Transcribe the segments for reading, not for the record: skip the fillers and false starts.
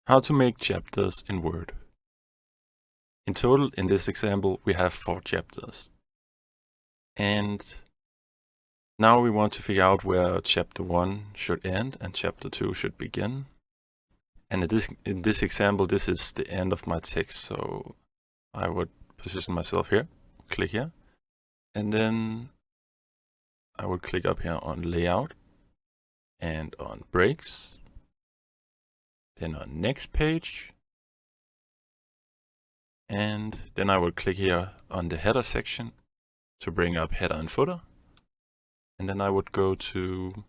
How to make chapters in Word. In total, in this example, we have 4 chapters. And now we want to figure out where chapter 1 should end and chapter 2 should begin. And in this example, this is the end of my text. So I would position myself here, click here, and then I would click up here on Layout and on Breaks, then on Next Page, and then I would click here on the header section to bring up header and footer. And then I would go to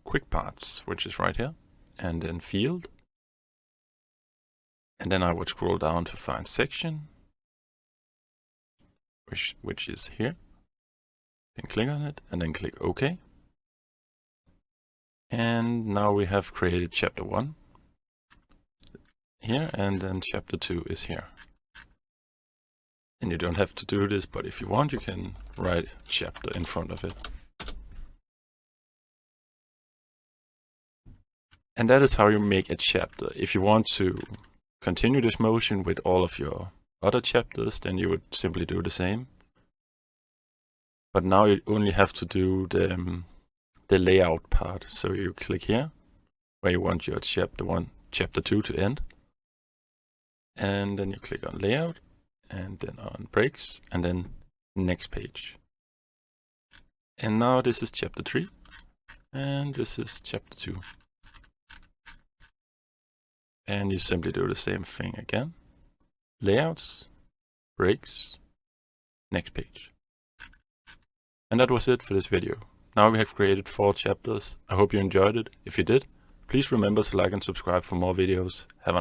Quick Parts, which is right here, and then Field. And then I would scroll down to find Section, which is here. Then click on it and then click OK. And now we have created chapter 1 here, and then chapter 2 is here. And you don't have to do this, but if you want, you can write chapter in front of it. And that is how you make a chapter. If you want to continue this motion with all of your other chapters, then you would simply do the same. But now you only have to do the layout part. So you click here where you want your chapter 1, chapter 2 to end. And then you click on Layout, and then on Breaks, and then Next Page. And now this is chapter 3, and this is chapter 2. And you simply do the same thing again. Layouts, Breaks, Next Page. And that was it for this video. Now we have created 4 chapters. I hope you enjoyed it. If you did, please remember to like and subscribe for more videos. Have a